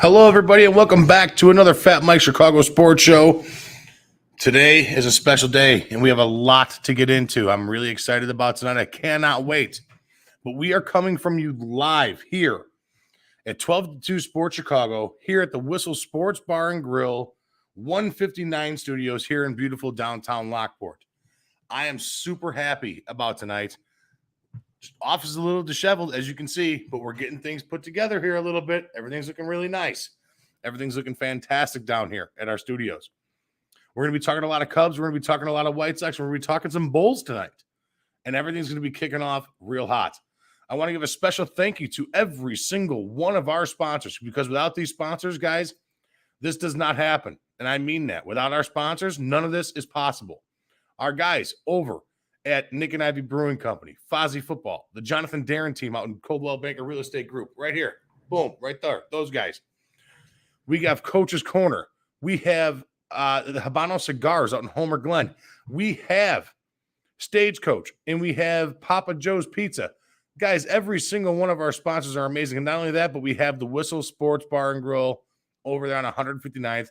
Hello, everybody, and welcome back to another Fat Mike Chicago Sports Show. Today is a special day, and we have a lot to get into. I'm really excited about tonight. I cannot wait. But we are coming from you live here at 12 to 2 Sports Chicago, here at the Whistle Sports Bar and Grill, 159 Studios here in beautiful downtown Lockport. I am super happy about tonight. Office is a little disheveled, as you can see, but we're getting things put together here a little bit. Everything's looking really nice. Everything's looking fantastic down here at our studios. We're going to be talking a lot of Cubs. We're going to be talking a lot of White Sox. We're going to be talking some Bulls tonight. And everything's going to be kicking off real hot. I want to give a special thank you to every single one of our sponsors, because without these sponsors, guys, this does not happen. And I mean that. Without our sponsors, none of this is possible. Our guys over at Nick and Ivy Brewing Company, Fozzie Football, the Jonathan Darren team out in Coldwell Banker Real Estate Group, right here. Boom, right there. Those guys. We have Coach's Corner. We have the Habano Cigars out in Homer Glen. We have Stagecoach, and we have Papa Joe's Pizza. Guys, every single one of our sponsors are amazing. And not only that, but we have the Whistle Sports Bar and Grill over there on 159th.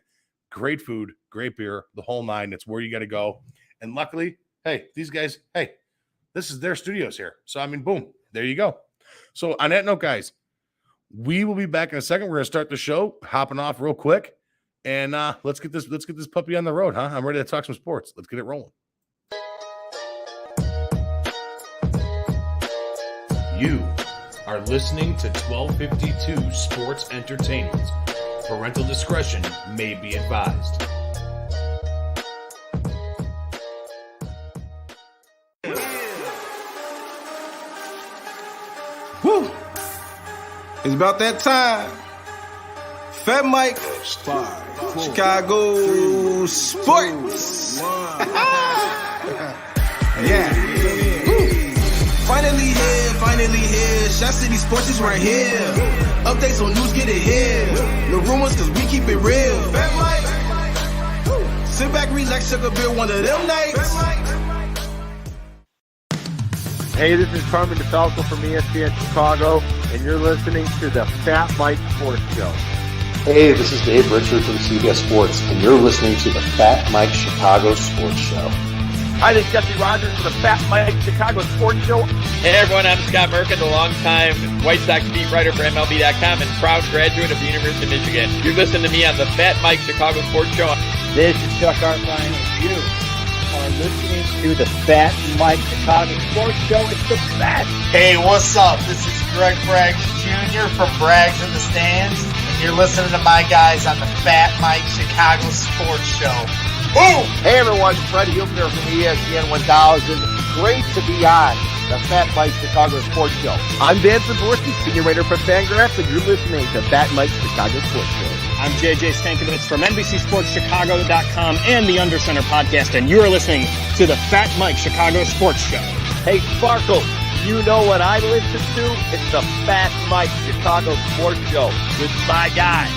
Great food, great beer, the whole nine. It's where you got to go. And luckily, hey, these guys, hey, this is their studios here. So, I mean, boom, there you go. So, on that note, guys, we will be back in a second. We're going to start the show, hopping off real quick. And let's get this puppy on the road, huh? I'm ready to talk some sports. Let's get it rolling. You are listening to 1252 Sports Entertainment. Parental discretion may be advised. Woo! It's about that time. Fat Mike, Chicago Sports. Yeah. Woo. Finally here. Shot City Sports is right here. Updates on news, get it here. No rumors, cause we keep it real. Fat Mike. Woo. Sit back, relax, sugar beer one of them nights. Hey, this is Carmen DeFalco from ESPN Chicago, and you're listening to the Fat Mike Sports Show. Hey, this is Dave Richard from CBS Sports, and you're listening to the Fat Mike Chicago Sports Show. Hi, this is Jesse Rogers from the Fat Mike Chicago Sports Show. Hey everyone, I'm Scott Merkin, the longtime White Sox beat writer for MLB.com and proud graduate of the University of Michigan. You're listening to me on the Fat Mike Chicago Sports Show. This is Chuck Arfine, and you are listening to the Fat Mike Chicago Sports Show. It's the best. Hey, what's up? This is Greg Braggs Jr. from Braggs in the Stands, and you're listening to my guys on the Fat Mike Chicago Sports Show. Boom! Hey everyone, Fred Huebner from ESPN 1000. Great to be on the Fat Mike Chicago Sports Show. I'm Dan Zaborski, senior writer for Fangraphs, and you're listening to Fat Mike Chicago Sports Show. I'm JJ Stankovich from NBCSportsChicago.com and the Undercenter Podcast, and you're listening to the Fat Mike Chicago Sports Show. Hey Sparkle, you know what I listen to? It's the Fat Mike Chicago Sports Show with my guy,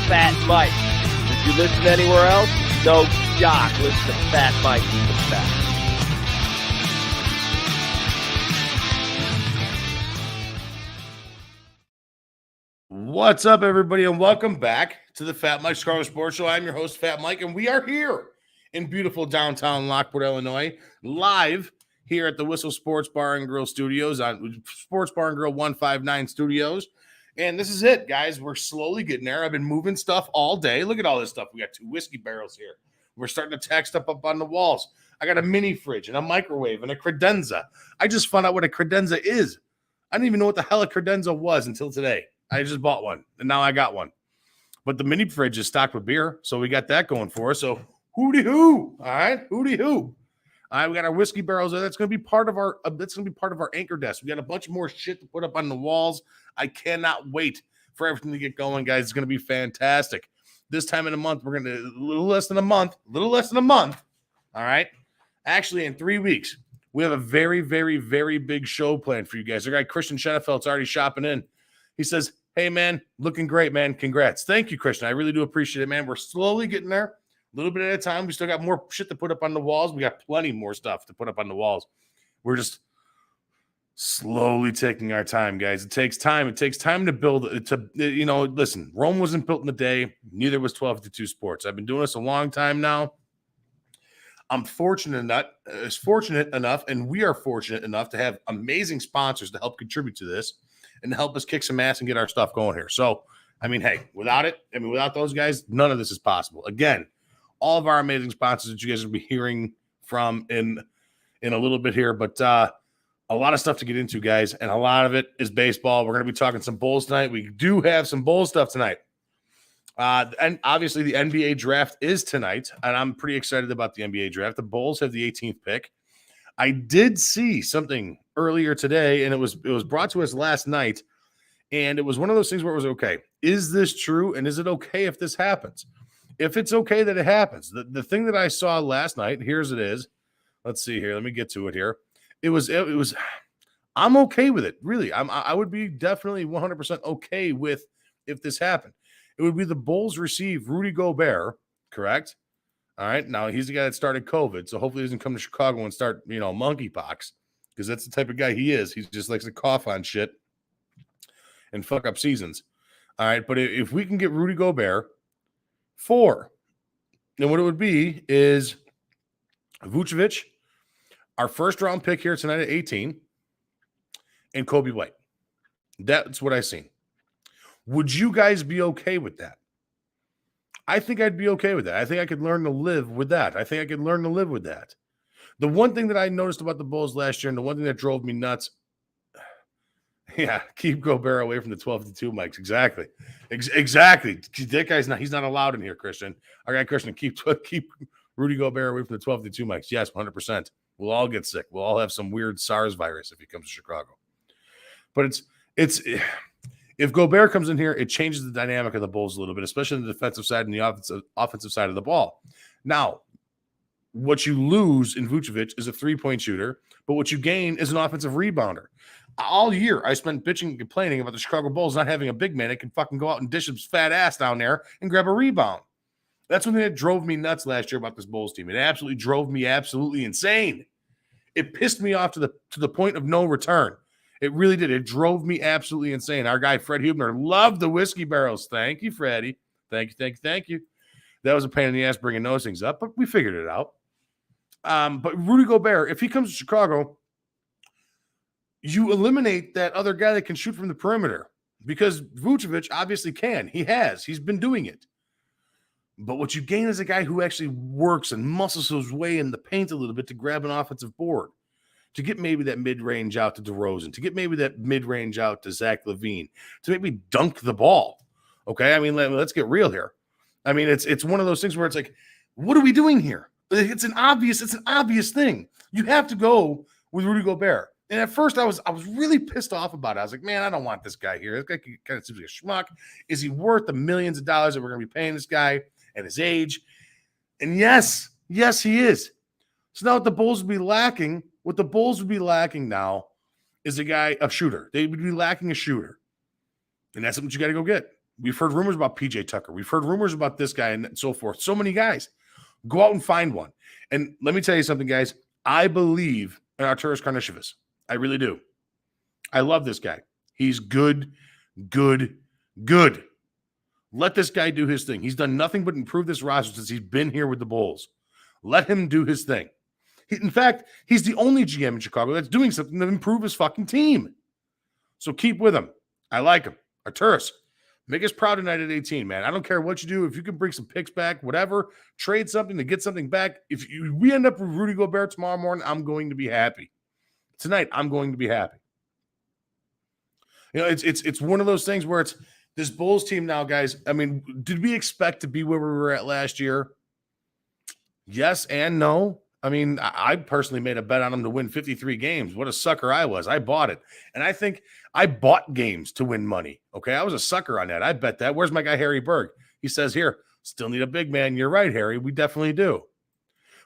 Fat Mike. If you listen anywhere else, no shock. Listen to Fat Mike. He's the best. What's up, everybody, and welcome back to the Fat Mike Chicago Sports Show. I'm your host, Fat Mike, and we are here in beautiful downtown Lockport, Illinois, live here at the Whistle Sports Bar and Grill Studios on Sports Bar and Grill 159 Studios. And this is it, guys. We're slowly getting there. I've been moving stuff all day. Look at all this stuff. We got 2 whiskey barrels here. We're starting to tack stuff up on the walls. I got a mini fridge and a microwave and a credenza. I just found out what a credenza is. I didn't even know what the hell a credenza was until today. I just bought one, and now I got one. But the mini fridge is stocked with beer, so we got that going for us. So hooty-hoo, all right? Hooty-hoo. All right, we got our whiskey barrels there. That's going to be part of our anchor desk. We got a bunch more shit to put up on the walls. I cannot wait for everything to get going, guys. It's going to be fantastic. This time in the month, we're going to a little less than a month. All right? Actually, in 3 weeks, we have a very, very, very big show planned for you guys. Our guy Christian Schenefeld's already shopping in. He says, hey, man, looking great, man. Congrats. Thank you, Christian. I really do appreciate it, man. We're slowly getting there. A little bit at a time. We still got more shit to put up on the walls. We got plenty more stuff to put up on the walls. We're just Slowly taking our time, guys. It takes time. It takes time to build it. Listen, Rome wasn't built in a day. Neither was 12-2 Sports. I've been doing this a long time now. I'm fortunate enough, and we are fortunate enough to have amazing sponsors to help contribute to this and to help us kick some ass and get our stuff going here. So, hey, without those guys, none of this is possible. Again, all of our amazing sponsors that you guys will be hearing from in a little bit here, but a lot of stuff to get into, guys, and a lot of it is baseball. We're going to be talking some Bulls tonight. We do have some Bulls stuff tonight. And obviously the NBA draft is tonight, and I'm pretty excited about the NBA draft. The Bulls have the 18th pick. I did see something earlier today, and it was brought to us last night, and it was one of those things where it was okay. Is this true, and is it okay if this happens? If it's okay that it happens. The thing that I saw last night, here's it is. Let's see here. Let me get to it here. It was. I'm okay with it. Really, I would be definitely 100% okay with if this happened. It would be the Bulls receive Rudy Gobert, correct? All right. Now he's the guy that started COVID, so hopefully he doesn't come to Chicago and start monkeypox, because that's the type of guy he is. He just likes to cough on shit and fuck up seasons. All right, but if we can get Rudy Gobert, 4, then what it would be is Vucevic, our first round pick here tonight at 18, and Kobe White. That's what I've seen. Would you guys be okay with that? I think I'd be okay with that. I think I could learn to live with that. The one thing that I noticed about the Bulls last year, and the one thing that drove me nuts, keep Gobert away from the 12-2 mics. Exactly. That guy's he's not allowed in here, Christian. All right, Christian, keep Rudy Gobert away from the 12-2 mics. Yes, 100%. We'll all get sick. We'll all have some weird SARS virus if he comes to Chicago. But it's if Gobert comes in here, it changes the dynamic of the Bulls a little bit, especially on the defensive side and the offensive side of the ball. Now, what you lose in Vucevic is a three-point shooter, but what you gain is an offensive rebounder. All year, I spent bitching and complaining about the Chicago Bulls not having a big man that can fucking go out and dish his fat ass down there and grab a rebound. That's one thing that drove me nuts last year about this Bulls team. It absolutely drove me absolutely insane. It pissed me off to the point of no return. It really did. It drove me absolutely insane. Our guy, Fred Hubner, loved the whiskey barrels. Thank you, Freddie. Thank you. That was a pain in the ass bringing those things up, but we figured it out. But Rudy Gobert, if he comes to Chicago, you eliminate that other guy that can shoot from the perimeter, because Vucevic obviously can. He's been doing it. But what you gain is a guy who actually works and muscles his way in the paint a little bit to grab an offensive board, to get maybe that mid-range out to DeRozan, to get maybe that mid-range out to Zach LaVine, to maybe dunk the ball. Okay, let's get real here. It's one of those things where it's like, what are we doing here? It's an obvious thing. You have to go with Rudy Gobert. And at first I was really pissed off about it. I was like, man, I don't want this guy here. This guy kind of seems like a schmuck. Is he worth the millions of dollars that we're going to be paying this guy at his age? And yes, he is. So now what the Bulls would be lacking now is a shooter. They would be lacking a shooter. And that's what you got to go get. We've heard rumors about PJ Tucker. We've heard rumors about this guy and so forth. So many guys. Go out and find one. And let me tell you something, guys. I believe in Arturas Karnisovas. I really do. I love this guy. He's good. Let this guy do his thing. He's done nothing but improve this roster since he's been here with the Bulls. Let him do his thing. In fact, he's the only GM in Chicago that's doing something to improve his fucking team. So keep with him. I like him. Arturas, make us proud tonight at 18, man. I don't care what you do. If you can bring some picks back, whatever, trade something to get something back. If we end up with Rudy Gobert tomorrow morning, I'm going to be happy. Tonight, I'm going to be happy. It's one of those things where it's this Bulls team now, guys. Did we expect to be where we were at last year? Yes and no. I personally made a bet on them to win 53 games. What a sucker I was. I bought it. And I think I bought games to win money. Okay, I was a sucker on that. I bet that. Where's my guy, Harry Berg? He says here, still need a big man. You're right, Harry. We definitely do.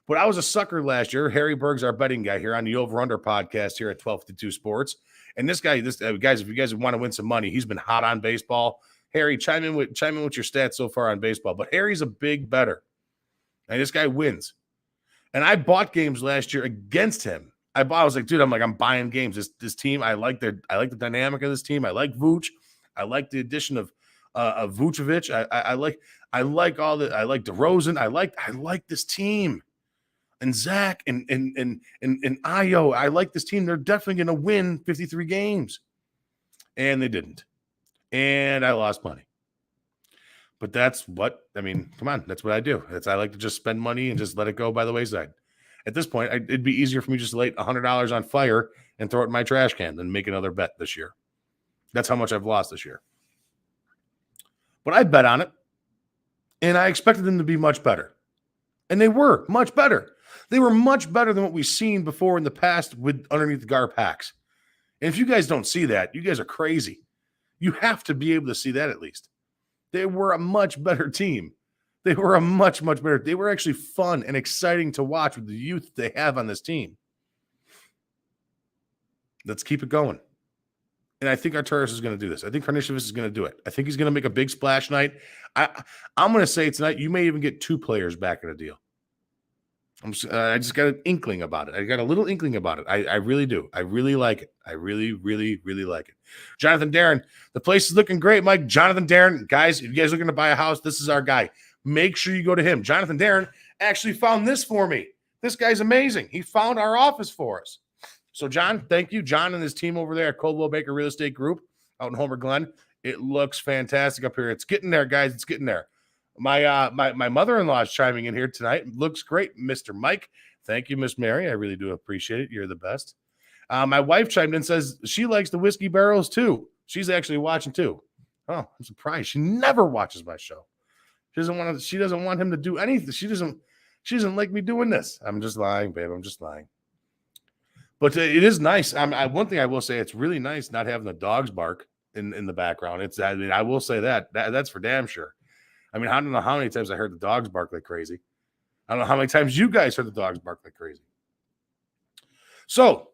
But I was a sucker last year. Harry Berg's our betting guy here on the Over Under podcast here at 12-2 Sports. And this guy, guys, if you guys want to win some money, he's been hot on baseball. Harry, chime in with your stats so far on baseball. But Harry's a big bettor. And this guy wins. And I bought games last year against him I was like, dude, I'm buying games. This team, I like the dynamic of this team. I like Vooch. I like the addition of Vucevic. I like DeRozan. I like this team. And Zach and Ayo. I like this team. They're definitely going to win 53 games. And they didn't. And I lost money. But that's what, come on, that's what I do. I like to just spend money and just let it go by the wayside. At this point, it'd be easier for me just to light $100 on fire and throw it in my trash can than make another bet this year. That's how much I've lost this year. But I bet on it, and I expected them to be much better. And they were much better. They were much better than what we've seen before in the past with underneath the Gar packs. And if you guys don't see that, you guys are crazy. You have to be able to see that at least. They were a much better team. They were a much, much better. They were actually fun and exciting to watch with the youth they have on this team. Let's keep it going. And I think Arturas is going to do this. I think Karnisovas is going to do it. I think he's going to make a big splash night. I'm going to say tonight, you may even get 2 players back in a deal. I just got an inkling about it. I got a little inkling about it. I really do. I really like it. I really, really, really like it. Jonathan Darren, the place is looking great, Mike. Jonathan Darren, guys, if you guys are looking to buy a house, this is our guy. Make sure you go to him. Jonathan Darren actually found this for me. This guy's amazing. He found our office for us. So, John, thank you. John and his team over there at Coldwell Baker Real Estate Group out in Homer Glen. It looks fantastic up here. It's getting there, guys. It's getting there. My mother-in-law is chiming in here tonight. Looks great, Mr. Mike. Thank you, Miss Mary. I really do appreciate it. You're the best. My wife chimed in, says she likes the Whiskey Barrels too. She's actually watching too. Oh, I'm surprised. She never watches my show. She doesn't want him to do anything. She doesn't like me doing this. I'm just lying, babe. I'm just lying. But it is nice. One thing I will say, it's really nice not having the dogs bark in the background. I will say that's for damn sure. I don't know how many times I heard the dogs bark like crazy. I don't know how many times you guys heard the dogs bark like crazy. So,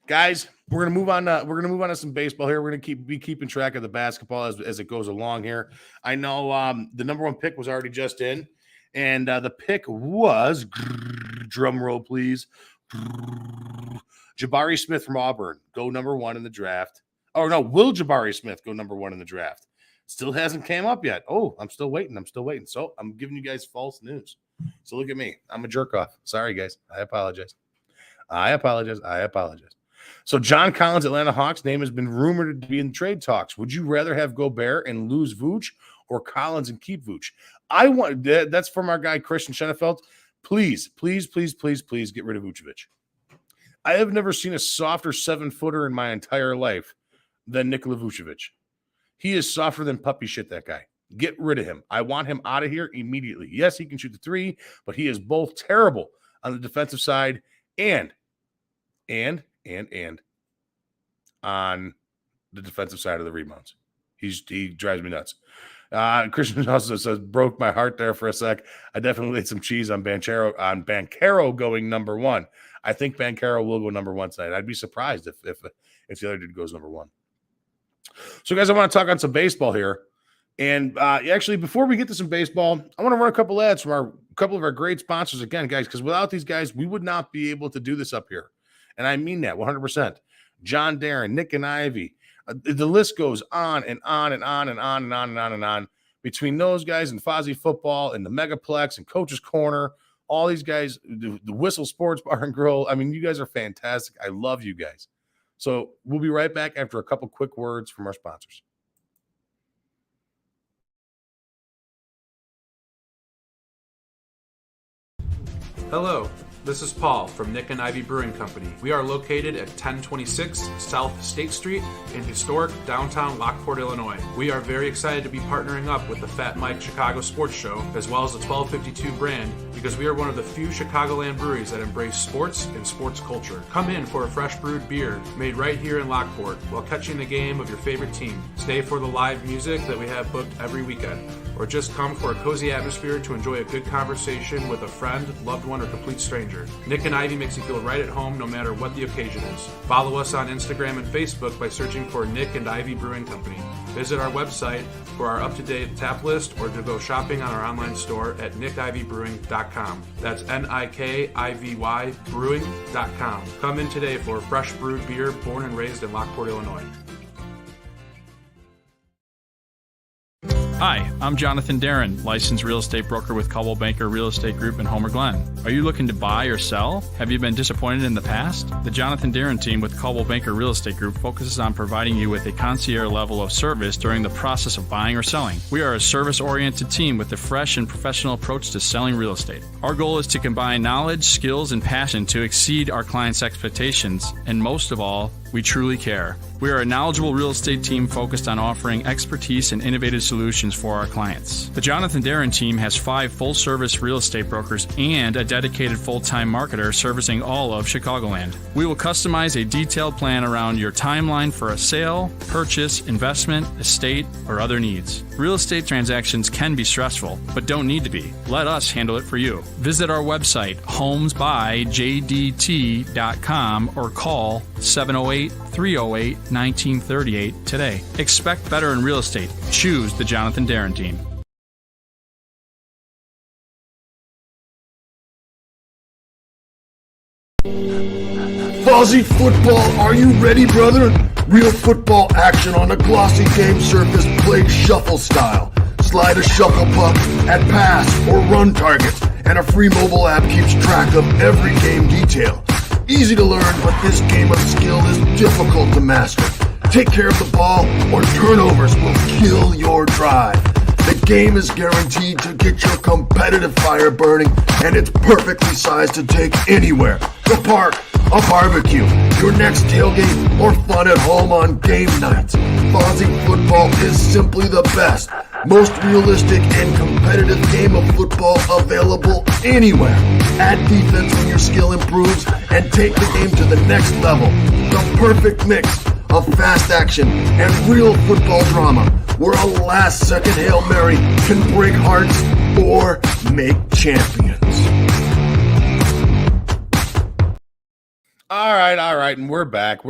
guys, we're gonna move on. We're gonna move on to some baseball here. We're gonna be keeping track of the basketball as it goes along here. I know the number 1 pick was already just in, and the pick was, drum roll please, Jabari Smith from Auburn, go number 1 in the draft. Oh no, will Jabari Smith go number 1 in the draft? Still hasn't came up yet. Oh, I'm still waiting. So I'm giving you guys false news. So look at me. I'm a jerk off. Sorry, guys. I apologize. So John Collins, Atlanta Hawks, name has been rumored to be in trade talks. Would you rather have Gobert and lose Vooch or Collins and keep Vooch? That's from our guy, Christian Schenefeld. Please get rid of Vucevic. I have never seen a softer 7-footer in my entire life than Nikola Vucevic. He is softer than puppy shit, that guy. Get rid of him. I want him out of here immediately. Yes, he can shoot the 3, but he is both terrible on the defensive side and on the defensive side of the rebounds. He drives me nuts. Christian also says, broke my heart there for a sec. I definitely laid some cheese on Banchero going number 1. I think Banchero will go number 1 tonight. I'd be surprised if the other dude goes number 1. So, guys, I want to talk on some baseball here. And actually, before we get to some baseball, I want to run a couple ads from a couple of our great sponsors again, guys, because without these guys, we would not be able to do this up here. And I mean that 100%. John Darren, Nick and Ivy. The list goes on and on and on and on and on and on and on. Between those guys and Fozzie Football and the Megaplex and Coach's Corner, all these guys, the Whistle Sports Bar and Grill. You guys are fantastic. I love you guys. So we'll be right back after a couple quick words from our sponsors. Hello, this is Paul from Nick and Ivy Brewing Company. We are located at 1026 South State Street in historic downtown Lockport, Illinois. We are very excited to be partnering up with the Fat Mike Chicago Sports Show, as well as the 1252 brand, because we are one of the few Chicagoland breweries that embrace sports and sports culture. Come in for a fresh brewed beer made right here in Lockport while catching the game of your favorite team. Stay for the live music that we have booked every weekend. or just come for a cozy atmosphere to enjoy a good conversation with a friend, loved one, or complete stranger. Nick and Ivy makes you feel right at home no matter what the occasion is. Follow us on Instagram and Facebook by searching for Nick and Ivy Brewing Company. Visit our website for our up-to-date tap list or to go shopping on our online store at nickivybrewing.com. That's Nikivy brewing.com. Come in today for fresh brewed beer born and raised in Lockport, Illinois. Hi, I'm Jonathan Darren, licensed real estate broker with Coldwell Banker Real Estate Group in Homer Glen. Are you looking to buy or sell? Have you been disappointed in the past? The Jonathan Darren team with Coldwell Banker Real Estate Group focuses on providing you with a concierge level of service during the process of buying or selling. We are a service-oriented team with a fresh and professional approach to selling real estate. Our goal is to combine knowledge, skills, and passion to exceed our clients' expectations, and most of all, we truly care. We are a knowledgeable real estate team focused on offering expertise and innovative solutions for our clients. The Jonathan Darren team has 5 full-service real estate brokers and a dedicated full-time marketer servicing all of Chicagoland. We will customize a detailed plan around your timeline for a sale, purchase, investment, estate, or other needs. Real estate transactions can be stressful, but don't need to be. Let us handle it for you. Visit our website, homesbyjdt.com, or call 708-308-1938 today. Expect better in real estate. Choose the Jonathan Darren team. Fuzzy football, are you ready, brother? Real football action on a glossy game surface played shuffle style. Slide a shuffle puck at pass or run targets, and a free mobile app keeps track of every game detail. Easy to learn, but this game of skill is difficult to master. Take care of the ball, or turnovers will kill your drive. The game is guaranteed to get your competitive fire burning, and it's perfectly sized to take anywhere. The park, a barbecue, your next tailgate, or fun at home on game nights. Fuzzy football is simply the best, most realistic and competitive game of football available anywhere. Add defense when your skill improves and take the game to the next level. The perfect mix of fast action and real football drama, where a last-second Hail Mary can break hearts or make champions. All right, and we're back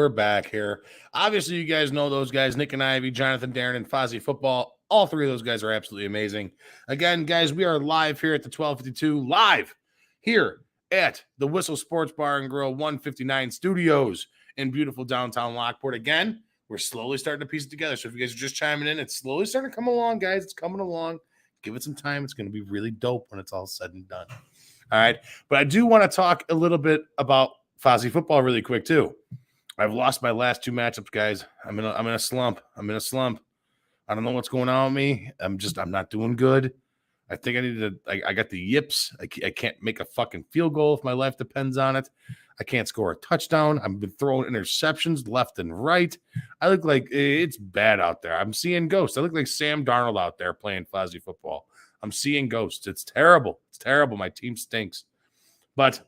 here. Obviously, you guys know those guys, Nick and Ivy, Jonathan Darren, and Fozzie Football. All 3 of those guys are absolutely amazing. Again, guys, we are live here at the 1252, live here at the Whistle Sports Bar and Grill 159 Studios in beautiful downtown Lockport. Again, we're slowly starting to piece it together. So if you guys are just chiming in, it's slowly starting to come along, guys. It's coming along. Give it some time. It's going to be really dope when it's all said and done. All right. But I do want to talk a little bit about Fozzie Football really quick, too. I've lost my last 2 matchups, guys. I'm in a slump. I don't know what's going on with me. I'm not doing good. I think I got the yips. I can't make a fucking field goal if my life depends on it. I can't score a touchdown. I've been throwing interceptions left and right. I look like it's bad out there. I'm seeing ghosts. I look like Sam Darnold out there playing Fozzie Football. I'm seeing ghosts. It's terrible. It's terrible. My team stinks. But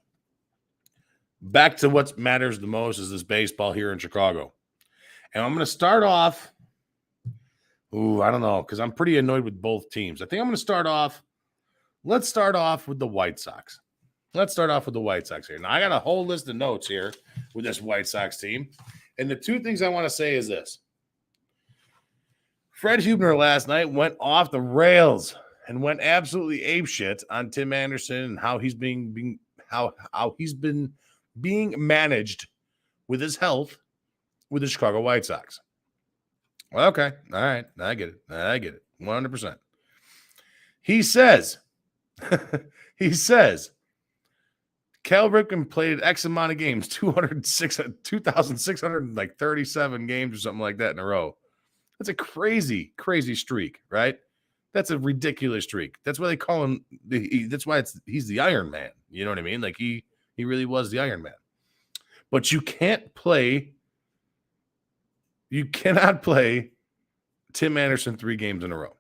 back to what matters the most is this baseball here in Chicago. And I'm going to start off. I don't know, because I'm pretty annoyed with both teams. I think I'm going to start off. Let's start off with the White Sox. Let's start off with the White Sox here. Now, I got a whole list of notes here with this White Sox team. And the 2 things I want to say is this. Fred Hubner last night went off the rails and went absolutely apeshit on Tim Anderson and how he's being managed with his health with the Chicago White Sox. Well, okay. All right. I get it. 100%. He says, Cal Ripken played X amount of games, 2,637 games or something like that in a row. That's a crazy, crazy streak, right? That's a ridiculous streak. That's why they call him. That's why he's the Iron Man. You know what I mean? Like he really was the Iron Man. But you cannot play Tim Anderson 3 games in a row.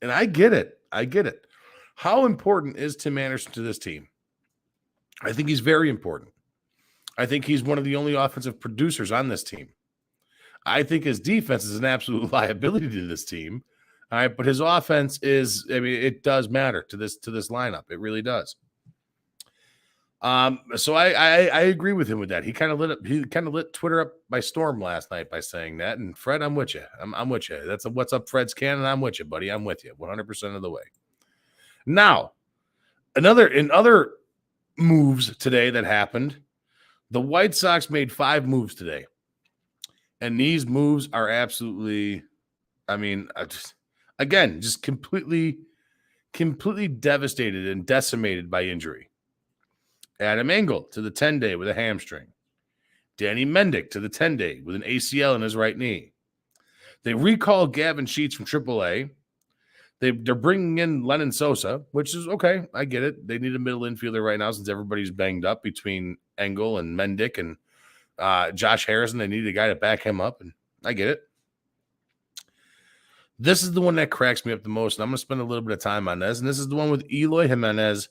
And I get it. How important is Tim Anderson to this team? I think he's very important. I think he's one of the only offensive producers on this team. I think his defense is an absolute liability to this team. All right, but his offense is, I mean, it does matter to this lineup. It really does. So I agree with him with that. He kind of lit Twitter up by storm last night by saying that. And Fred, I'm with you. I'm with you. That's a what's up, Fred's Cannon. I'm with you, buddy. I'm with you 100% of the way. Now, in other moves today that happened, the White Sox made 5 moves today. And these moves are absolutely, I mean, just completely devastated and decimated by injury. Adam Engel to the 10-day with a hamstring. Danny Mendick to the 10-day with an ACL in his right knee. They recalled Gavin Sheets from AAA. They're bringing in Lennon Sosa, which is okay. I get it. They need a middle infielder right now since everybody's banged up between Engel and Mendick and Josh Harrison. They need a guy to back him up, and I get it. This is the one that cracks me up the most, and I'm going to spend a little bit of time on this, and this is the one with Eloy Jimenez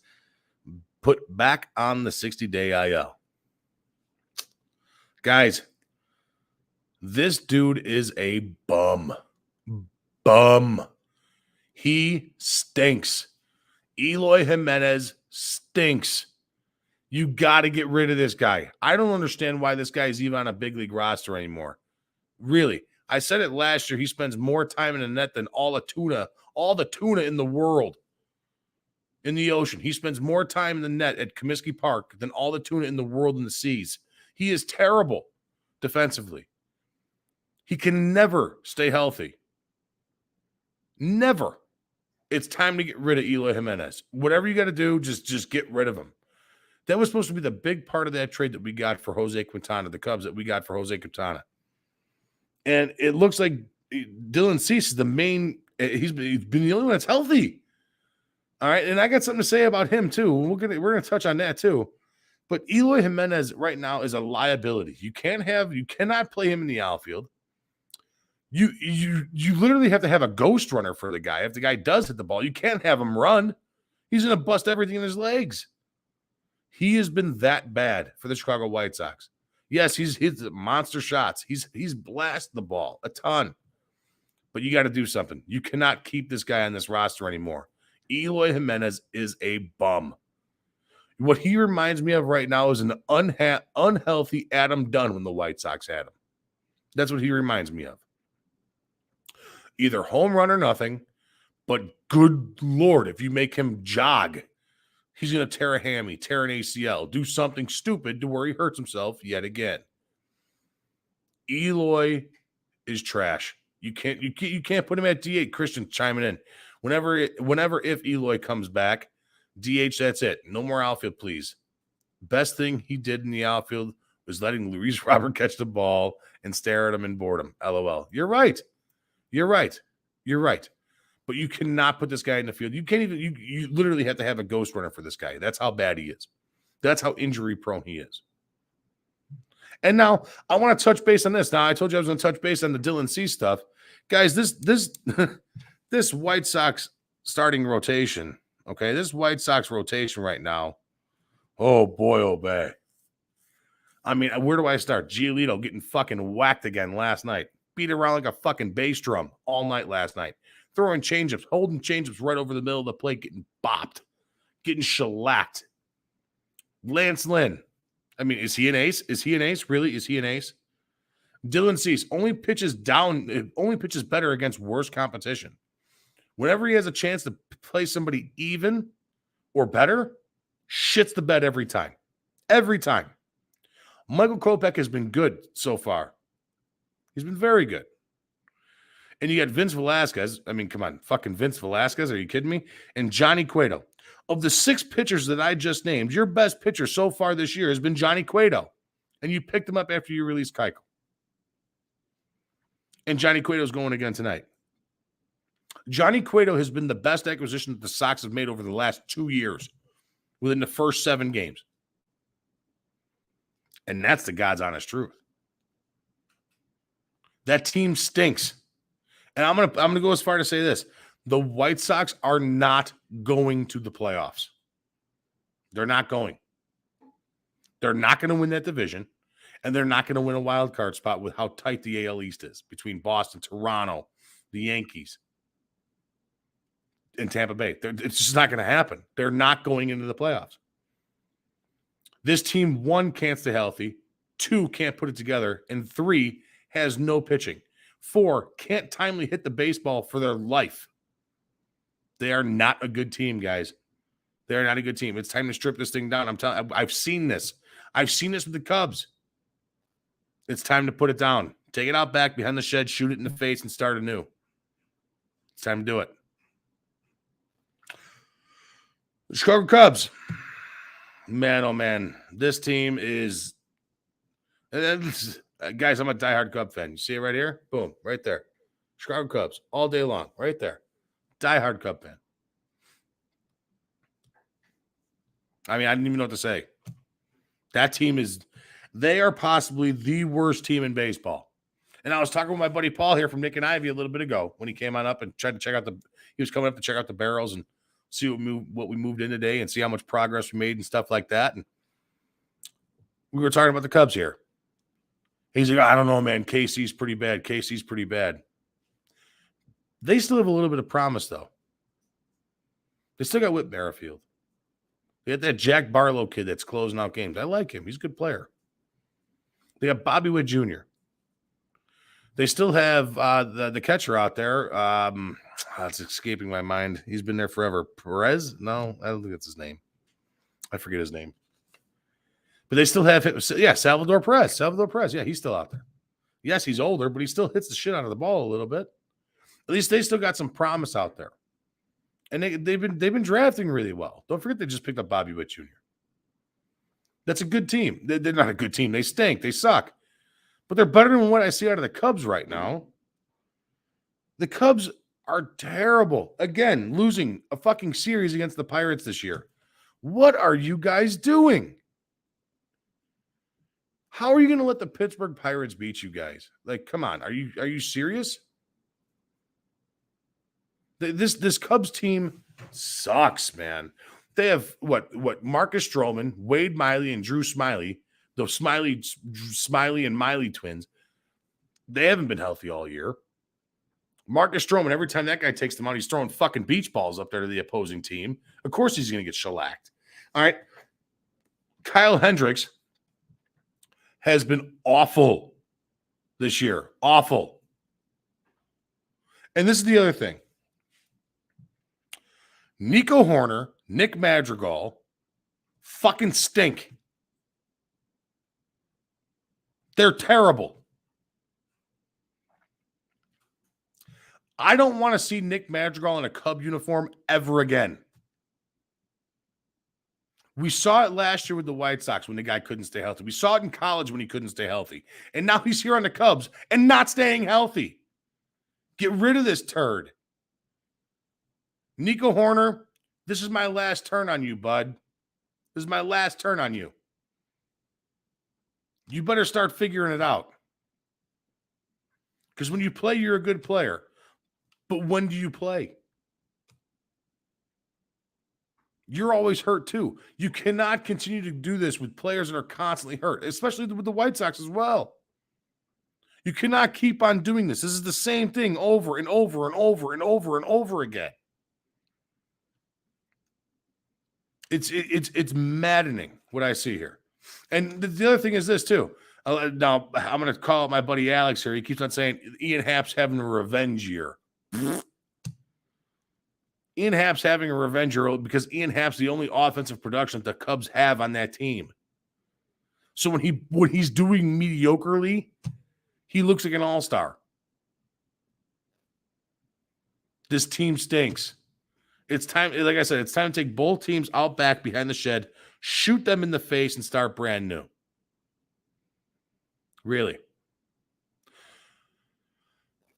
put back on the 60-day IL. Guys, this dude is a bum. He stinks. Eloy Jimenez stinks. You got to get rid of this guy. I don't understand why this guy is even on a big league roster anymore. Really. I said it last year. He spends more time in the net than all the tuna in the world. In the ocean. He spends more time in the net at Comiskey Park than all the tuna in the world in the seas. He is terrible defensively. He can never stay healthy. Never. It's time to get rid of Eloy Jimenez. Whatever you got to do, just get rid of him. That was supposed to be the big part of that trade that we got for Jose Quintana, the Cubs that we got for Jose Quintana. And it looks like Dylan Cease is the main, he's been the only one that's healthy. All right, and I got something to say about him too. We're gonna touch on that too. But Eloy Jimenez right now is a liability. You cannot play him in the outfield. You literally have to have a ghost runner for the guy. If the guy does hit the ball, you can't have him run. He's gonna bust everything in his legs. He has been that bad for the Chicago White Sox. Yes, he's hit monster shots. He's blasted the ball a ton. But you got to do something. You cannot keep this guy on this roster anymore. Eloy Jimenez is a bum. What he reminds me of right now is an unhealthy Adam Dunn when the White Sox had him. That's what he reminds me of. Either home run or nothing, but good Lord, if you make him jog, he's going to tear a hammy, tear an ACL, do something stupid to where he hurts himself yet again. Eloy is trash. You can't put him at DH. Christian chiming in. If Eloy comes back, DH, that's it. No more outfield, please. Best thing he did in the outfield was letting Luis Robert catch the ball and stare at him and board him. LOL. You're right. But you cannot put this guy in the field. You can't even, you literally have to have a ghost runner for this guy. That's how bad he is. That's how injury prone he is. And now I want to touch base on this. Now I told you I was going to touch base on the Dylan Cease stuff. Guys, this White Sox starting rotation, okay, this White Sox rotation right now, oh boy. I mean, where do I start? Giolito getting fucking whacked again last night. Beat around like a fucking bass drum all night last night. Throwing changeups, holding changeups right over the middle of the plate, getting bopped, getting shellacked. Lance Lynn. I mean, is he an ace? Really? Is he an ace? Dylan Cease only pitches better against worse competition. Whenever he has a chance to play somebody even or better, shits the bed every time. Every time. Michael Kopech has been good so far. He's been very good. And you got Vince Velasquez. I mean, come on. Fucking Vince Velasquez. Are you kidding me? And Johnny Cueto. Of the 6 pitchers that I just named, your best pitcher so far this year has been Johnny Cueto. And you picked him up after you released Keuchel. And Johnny Cueto's going again tonight. Johnny Cueto has been the best acquisition that the Sox have made over the last 2 years within the first 7 games. And that's the God's honest truth. That team stinks. And I'm gonna go as far to say this. The White Sox are not going to the playoffs. They're not going. They're not going to win that division, and they're not going to win a wild card spot with how tight the AL East is between Boston, Toronto, the Yankees. in Tampa Bay. It's just not going to happen. They're not going into the playoffs. This team, 1, can't stay healthy. 2, can't put it together. And 3, has no pitching. 4, can't timely hit the baseball for their life. They are not a good team, guys. They are not a good team. It's time to strip this thing down. I'm telling. I've seen this. I've seen this with the Cubs. It's time to put it down. Take it out back behind the shed, shoot it in the face, and start anew. It's time to do it. The Chicago Cubs. Man, oh man. This team is... Guys, I'm a diehard Cub fan. You see it right here? Boom, right there. Chicago Cubs, all day long, right there. Diehard Cub fan. I mean, I didn't even know what to say. That team is... They are possibly the worst team in baseball. And I was talking with my buddy Paul here from Nick and Ivy a little bit ago when he came on up and tried to check out he was coming up to check out the barrels and see what we moved in today and see how much progress we made and stuff like that. And we were talking about the Cubs here. He's like, I don't know, man. KC's pretty bad. KC's pretty bad. They still have a little bit of promise, though. They still got Whit Merrifield. They got that Jack Barlow kid that's closing out games. I like him. He's a good player. They got Bobby Witt Jr. They still have the catcher out there. It's escaping my mind. He's been there forever. Perez? No, I don't think that's his name. I forget his name. But they still have him. Yeah, Salvador Perez. Salvador Perez. Yeah, he's still out there. Yes, he's older, but he still hits the shit out of the ball a little bit. At least they still got some promise out there. And they've been drafting really well. Don't forget they just picked up Bobby Witt Jr. That's a good team. They're not a good team. They stink. They suck. But they're better than what I see out of the Cubs right now. The Cubs are terrible. Again, losing a fucking series against the Pirates this year. What are you guys doing? How are you going to let the Pittsburgh Pirates beat you guys? Like, come on. Are you serious? This Cubs team sucks, man. They have what Marcus Stroman, Wade Miley, and Drew Smiley, the Smiley and Miley twins. They haven't been healthy all year. Marcus Stroman, every time that guy takes them out, he's throwing fucking beach balls up there to the opposing team. Of course he's going to get shellacked. All right. Kyle Hendricks has been awful this year. Awful. And this is the other thing. Nico Horner, Nick Madrigal, fucking stink. They're terrible. I don't want to see Nick Madrigal in a Cub uniform ever again. We saw it last year with the White Sox when the guy couldn't stay healthy. We saw it in college when he couldn't stay healthy. And now he's here on the Cubs and not staying healthy. Get rid of this turd. Nico Horner, this is my last turn on you, bud. This is my last turn on you. You better start figuring it out. Because when you play, you're a good player. But when do you play? You're always hurt too. You cannot continue to do this with players that are constantly hurt, especially with the White Sox as well. You cannot keep on doing this. This is the same thing over and over and over and over and over again. It's maddening what I see here. And the other thing is this too. Now, I'm going to call out my buddy Alex here. He keeps on saying Ian Happ's having a revenge year. Ian Happ's having a revenge year because Ian Happ's the only offensive production that the Cubs have on that team. So when he's doing mediocrely, he looks like an all-star. This team stinks. It's time, like I said, it's time to take both teams out back behind the shed, shoot them in the face, and start brand new. Really.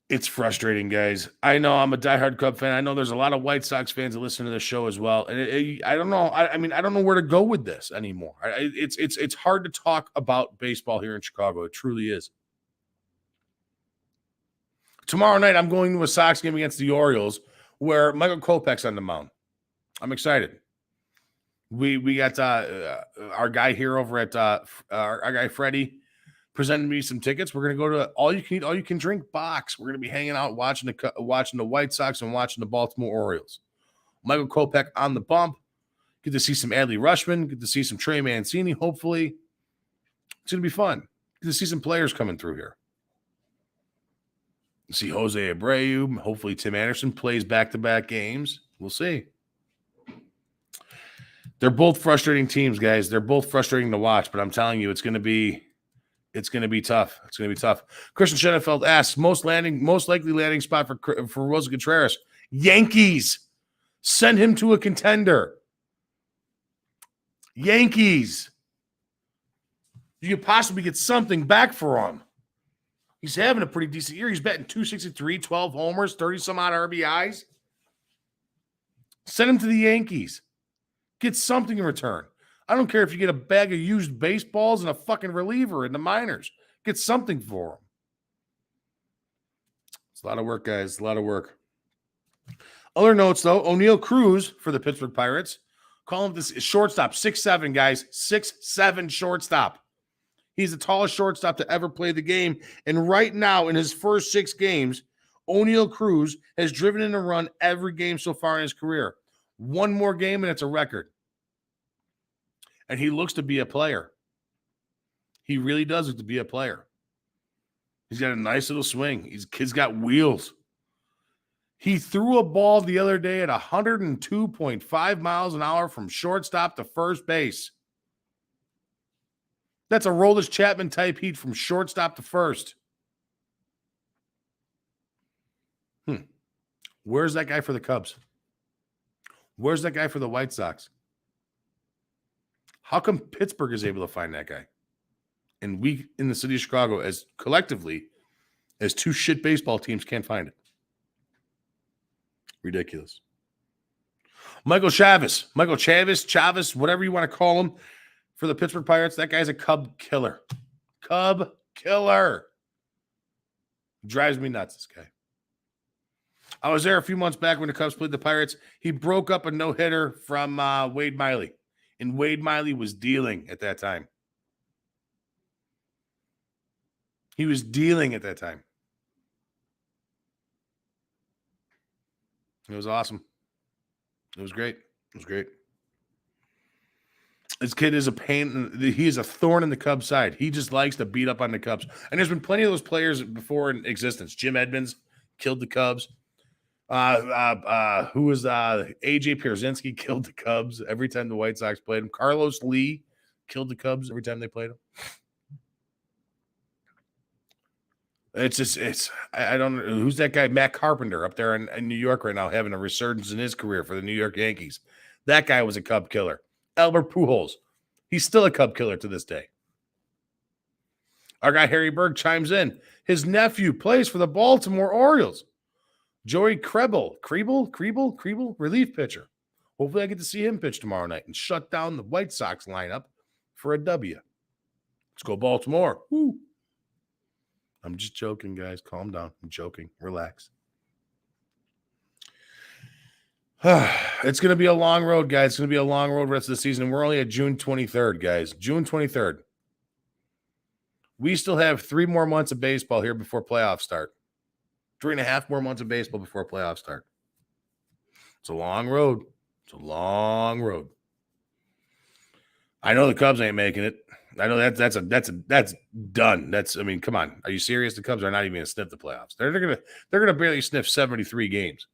It's frustrating, guys. I know I'm a diehard Cub fan. I know there's a lot of White Sox fans that listen to the show as well. And I don't know. I mean, I don't know where to go with this anymore. It's hard to talk about baseball here in Chicago. It truly is. Tomorrow night, I'm going to a Sox game against the Orioles where Michael Kopech's on the mound. I'm excited. We got our guy here over at our guy Freddie presented me some tickets. We're going to go to all you can eat, all you can drink box. We're going to be hanging out watching the White Sox and watching the Baltimore Orioles. Michael Kopech on the bump. Get to see some Adley Rushman. Get to see some Trey Mancini, hopefully. It's going to be fun. Get to see some players coming through here. See Jose Abreu. Hopefully Tim Anderson plays back-to-back games. We'll see. They're both frustrating teams, guys. They're both frustrating to watch, but I'm telling you, it's going to be tough. It's going to be tough. Christian Schenefeld asks, most likely landing spot for Rosa Contreras. Yankees. Send him to a contender. Yankees. You could possibly get something back for him. He's having a pretty decent year. He's batting .263, 12 homers, 30-some-odd RBIs. Send him to the Yankees. Get something in return. I don't care if you get a bag of used baseballs and a fucking reliever in the minors. Get something for him. It's a lot of work, guys. It's a lot of work. Other notes, though. O'Neal Cruz for the Pittsburgh Pirates. Call him this shortstop. 6'7", guys. 6'7" shortstop. He's the tallest shortstop to ever play the game. And right now, in his first 6 games, O'Neal Cruz has driven in a run every game so far in his career. One more game, and it's a record. And he looks to be a player. He really does look to be a player. He's got a nice little swing. He's got wheels. He threw a ball the other day at 102.5 miles an hour from shortstop to first base. That's a Roldis Chapman type heat from shortstop to first. Where's that guy for the Cubs? Where's that guy for the White Sox? How come Pittsburgh is able to find that guy? And we in the city of Chicago, as collectively, as 2 shit baseball teams, can't find it. Ridiculous. Michael Chavis, whatever you want to call him, for the Pittsburgh Pirates, that guy's a Cub killer. Cub killer. Drives me nuts, this guy. I was there a few months back when the Cubs played the Pirates. He broke up a no-hitter from Wade Miley. And Wade Miley was dealing at that time. He was dealing at that time. It was awesome. It was great. It was great. This kid is a pain. He is a thorn in the Cubs' side. He just likes to beat up on the Cubs. And there's been plenty of those players before in existence. Jim Edmonds killed the Cubs. Who was A.J. Pierzynski killed the Cubs every time the White Sox played him. Carlos Lee killed the Cubs every time they played him. I don't know. Who's that guy? Matt Carpenter up there in New York right now having a resurgence in his career for the New York Yankees. That guy was a Cub killer. Albert Pujols. He's still a Cub killer to this day. Our guy Harry Berg chimes in. His nephew plays for the Baltimore Orioles. Joey Krebel, relief pitcher. Hopefully I get to see him pitch tomorrow night and shut down the White Sox lineup for a W. Let's go Baltimore. Woo. I'm just joking, guys. Calm down. I'm joking. Relax. It's going to be a long road, guys. It's going to be a long road rest of the season. We're only at June 23rd, guys. June 23rd. We still have 3 more months of baseball here before playoffs start. 3.5 more months of baseball before playoffs start. It's a long road. It's a long road. I know the Cubs ain't making it. I know that's done. Come on. Are you serious? The Cubs are not even going to sniff the playoffs. They're gonna barely sniff 73 games.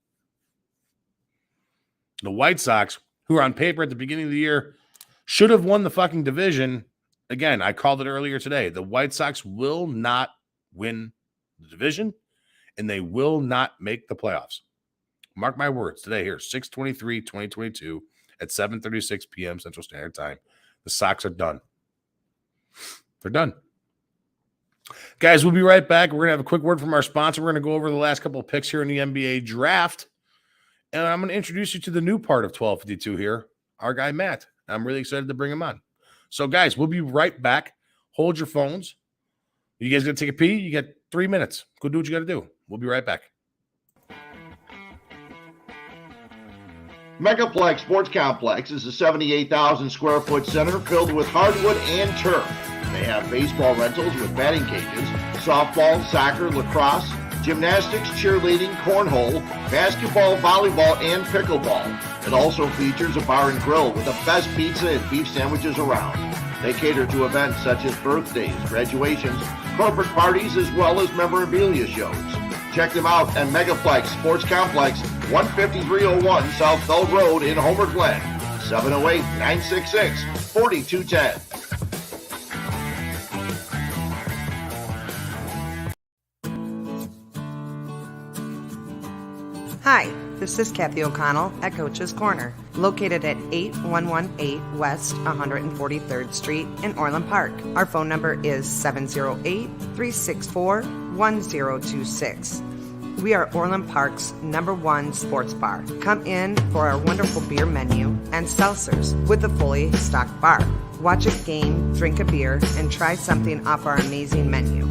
The White Sox, who are on paper at the beginning of the year, should have won the fucking division. Again, I called it earlier today. The White Sox will not win the division, and they will not make the playoffs. Mark my words today here, 6/23/2022 at 7:36 p.m. Central Standard Time. The Sox are done. They're done. Guys, we'll be right back. We're going to have a quick word from our sponsor. We're going to go over the last couple of picks here in the NBA draft. And I'm going to introduce you to the new part of 1252 here, our guy Matt. I'm really excited to bring him on. So, guys, we'll be right back. Hold your phones. You guys going to take a pee? You got 3 minutes. Go do what you got to do. We'll be right back. Megaplex Sports Complex is a 78,000 square foot center filled with hardwood and turf. They have baseball rentals with batting cages, softball, soccer, lacrosse, gymnastics, cheerleading, cornhole, basketball, volleyball, and pickleball. It also features a bar and grill with the best pizza and beef sandwiches around. They cater to events such as birthdays, graduations, corporate parties, as well as memorabilia shows. Check them out at Megaplex Sports Complex, 15301 South Bell Road in Homer Glen, 708-966-4210. Hi, this is Kathy O'Connell at Coach's Corner, located at 8118 West 143rd Street in Orland Park. Our phone number is 708-364-1026. We are Orland Park's #1 sports bar. Come in for our wonderful beer menu and seltzers with a fully stocked bar. Watch a game, drink a beer, and try something off our amazing menu.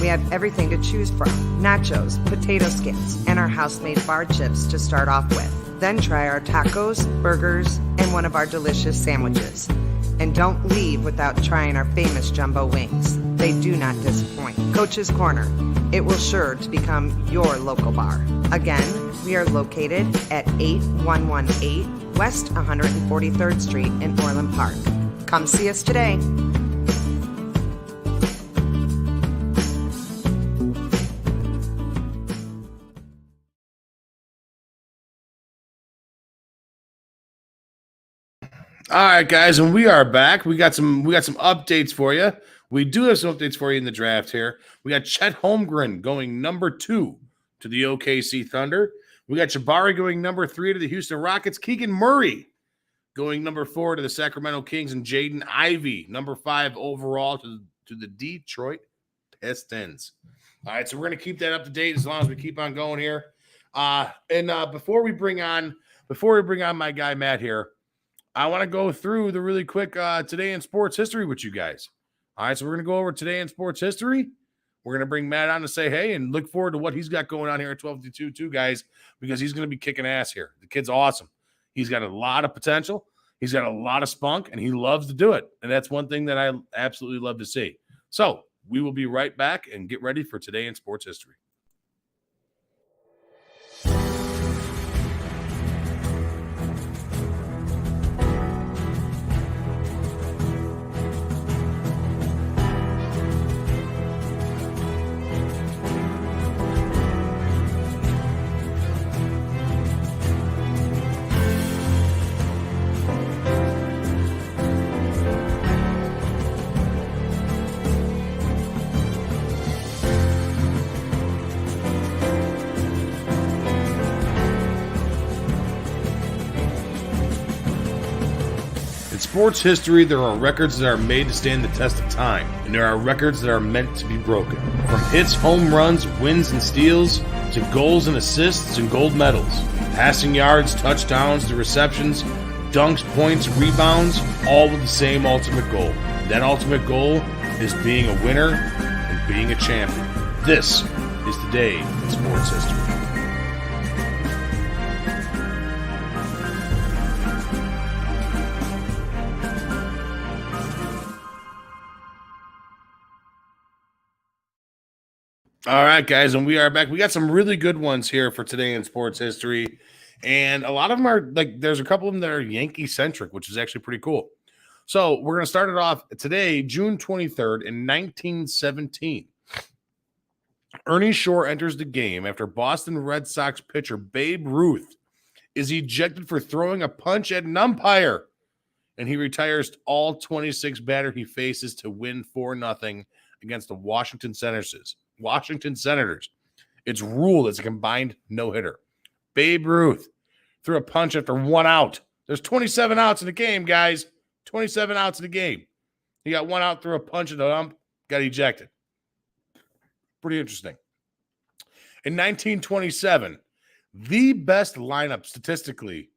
We have everything to choose from: nachos, potato skins, and our house-made bar chips to start off with. Then try our tacos, burgers, and one of our delicious sandwiches. And don't leave without trying our famous jumbo wings. They do not disappoint. Coach's Corner. It will sure to become your local bar. Again, we are located at 8118 West 143rd Street in Orland Park. Come see us today. All right, guys, and we are back. We got some updates for you. We do have some updates for you in the draft here. We got Chet Holmgren going #2 to the OKC Thunder. We got Jabari going #3 to the Houston Rockets. Keegan Murray going #4 to the Sacramento Kings, and Jaden Ivey #5 overall to the Detroit Pistons. All right, so we're going to keep that up to date as long as we keep on going here. Before we bring on my guy Matt here, I want to go through the really quick Today in Sports History with you guys. All right, so we're going to go over Today in Sports History. We're going to bring Matt on to say hey and look forward to what he's got going on here at 1252 too, guys, because he's going to be kicking ass here. The kid's awesome. He's got a lot of potential. He's got a lot of spunk, and he loves to do it. And that's one thing that I absolutely love to see. So we will be right back and get ready for Today in Sports History. In sports history, there are records that are made to stand the test of time, and there are records that are meant to be broken. From hits, home runs, wins, and steals, to goals and assists and gold medals, passing yards, touchdowns, to receptions, dunks, points, rebounds, all with the same ultimate goal. That ultimate goal is being a winner and being a champion. This is Today in Sports History. All right, guys, and we are back. We got some really good ones here for Today in Sports History, and a lot of them are there's a couple of them that are Yankee centric, which is actually pretty cool. So we're going to start it off today, June 23rd in 1917. Ernie Shore enters the game after Boston Red Sox pitcher Babe Ruth is ejected for throwing a punch at an umpire, and he retires all 26 batters he faces to win 4-0 against the Washington Senators. It's ruled as a combined no-hitter. Babe Ruth threw a punch after 1 out. There's 27 outs in the game, guys. 27 outs in the game. He got 1 out, threw a punch at the ump, got ejected. Pretty interesting. In 1927, the best lineup statistically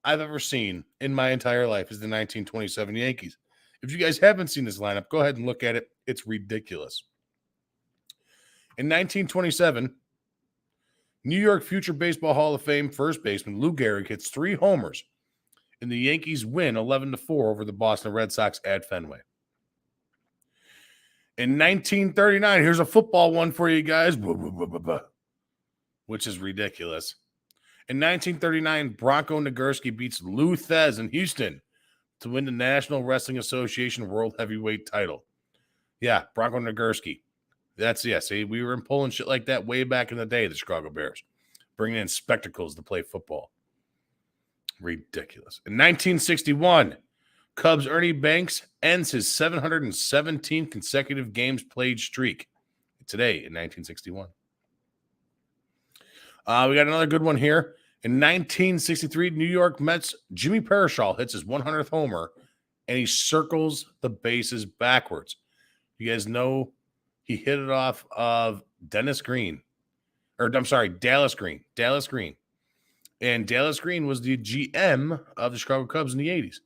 I've ever seen in my entire life is the 1927 Yankees. If you guys haven't seen this lineup, go ahead and look at it. It's ridiculous. In 1927, New York future Baseball Hall of Fame first baseman Lou Gehrig hits 3 homers, and the Yankees win 11-4 over the Boston Red Sox at Fenway. In 1939, here's a football one for you guys. which is ridiculous. In 1939, Bronco Nagurski beats Lou Thez in Houston to win the National Wrestling Association World Heavyweight title. Yeah, Bronco Nagurski. See, we were pulling shit like that way back in the day, the Chicago Bears, bringing in spectacles to play football. Ridiculous. In 1961, Cubs' Ernie Banks ends his 717 consecutive games played streak today in 1961. We got another good one here. In 1963, New York Mets' Jimmy Parashall hits his 100th homer, and he circles the bases backwards. You guys know he hit it off of Dallas Green. Dallas Green. And Dallas Green was the GM of the Chicago Cubs in the 80s.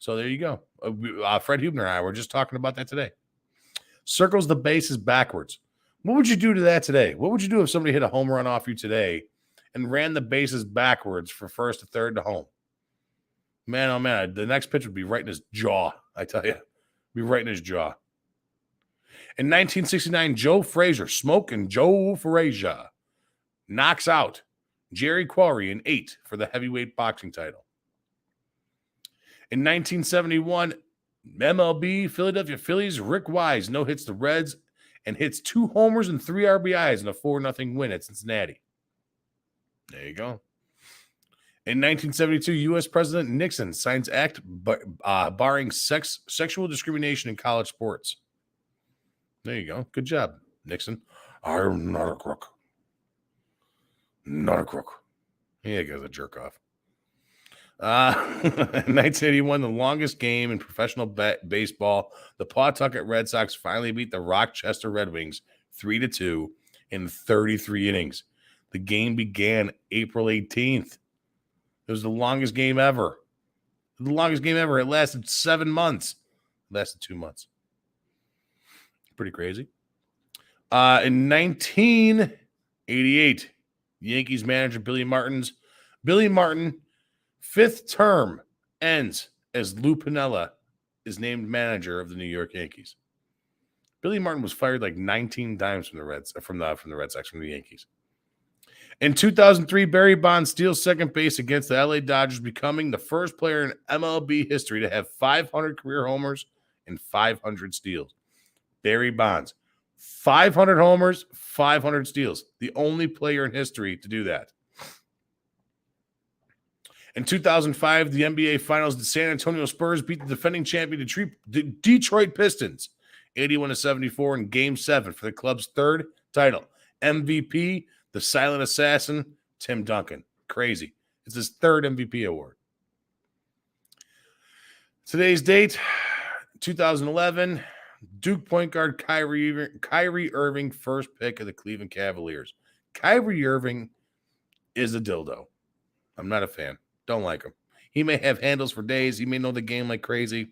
So there you go. Fred Hubner and I were just talking about that today. Circles the bases backwards. What would you do to that today? What would you do if somebody hit a home run off you today and ran the bases backwards for first to third to home? Man, oh man, the next pitch would be right in his jaw, I tell you. Be right in his jaw. In 1969, Joe Frazier, Smoking Joe Frazier, knocks out Jerry Quarry in 8 for the heavyweight boxing title. In 1971, MLB Philadelphia Phillies, Rick Wise no-hits the Reds and hits 2 homers and 3 RBIs in a 4-0 win at Cincinnati. There you go. In 1972, U.S. President Nixon signs act barring sexual discrimination in college sports. There you go. Good job, Nixon. I'm not a crook. Not a crook. Yeah, he goes a jerk off. In 1981, the longest game in professional baseball, the Pawtucket Red Sox finally beat the Rochester Red Wings 3-2 in 33 innings. The game began April 18th. It was the longest game ever. It lasted 7 months. It lasted 2 months. Pretty crazy. In 1988, Yankees manager Billy Martin, 5th term ends as Lou Piniella is named manager of the New York Yankees. Billy Martin was fired like 19 times from the Red Sox, from the Yankees. In 2003, Barry Bonds steals second base against the LA Dodgers, becoming the first player in MLB history to have 500 career homers and 500 steals. Barry Bonds, 500 homers, 500 steals. The only player in history to do that. In 2005, the NBA Finals, the San Antonio Spurs beat the defending champion Detroit Pistons 81-74 in Game 7 for the club's 3rd title. MVP, the silent assassin, Tim Duncan. Crazy. It's his 3rd MVP award. Today's date, 2011, Duke point guard Kyrie Irving, first pick of the Cleveland Cavaliers. Kyrie Irving is a dildo. I'm not a fan. Don't like him. He may have handles for days. He may know the game like crazy.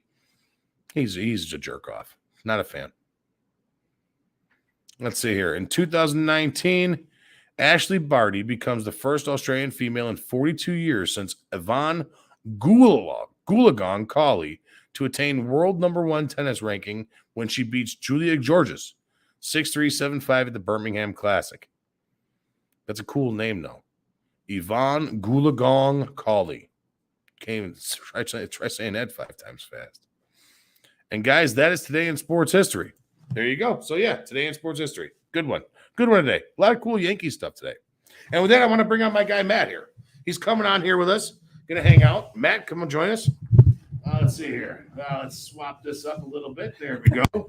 He's a jerk off. Not a fan. Let's see here. In 2019, Ashley Barty becomes the first Australian female in 42 years since Yvonne Goolagong Cawley to attain world number 1 tennis ranking when she beats Julia Georges 6-3, 7-5 at the Birmingham Classic. That's a cool name, though. Yvonne Goolagong Cawley. Try saying that 5 times fast. And guys, that is today in sports history. There you go. So yeah, today in sports history. Good one. Good one today. A lot of cool Yankee stuff today. And with that, I want to bring on my guy Matt here. He's coming on here with us. Gonna hang out. Matt, come and join us. Let's see here. Let's swap this up a little bit. There we go. All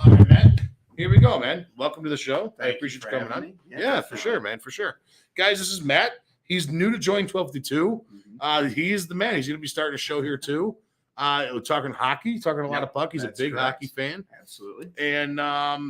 right, Matt. Here we go, man. Welcome to the show. I appreciate you coming on. Yeah, for sure, man. For sure. Guys, this is Matt. He's new to Join 1252. He is the man. He's going to be starting a show here, too. We're talking hockey, talking a lot of puck. He's a big hockey fan. Absolutely. And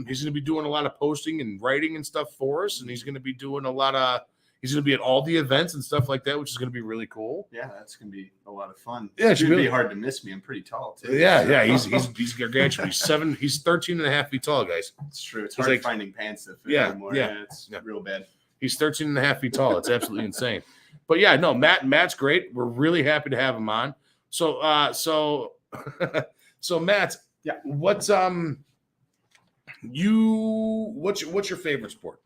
he's going to be doing a lot of posting and writing and stuff for us. And he's going to be doing he's going to be at all the events and stuff like that, which is going to be really cool. Yeah, that's going to be a lot of fun. Yeah, it's going to be hard to miss me. I'm pretty tall, too. Yeah. He's gargantuan. He's 13 and a half feet tall, guys. It's true. It's hard finding pants that fit anymore. Yeah, it's real bad. He's 13 and a half feet tall. It's absolutely insane. But yeah, no, Matt's great. We're really happy to have him on. So Matt, yeah, what's your favorite sport?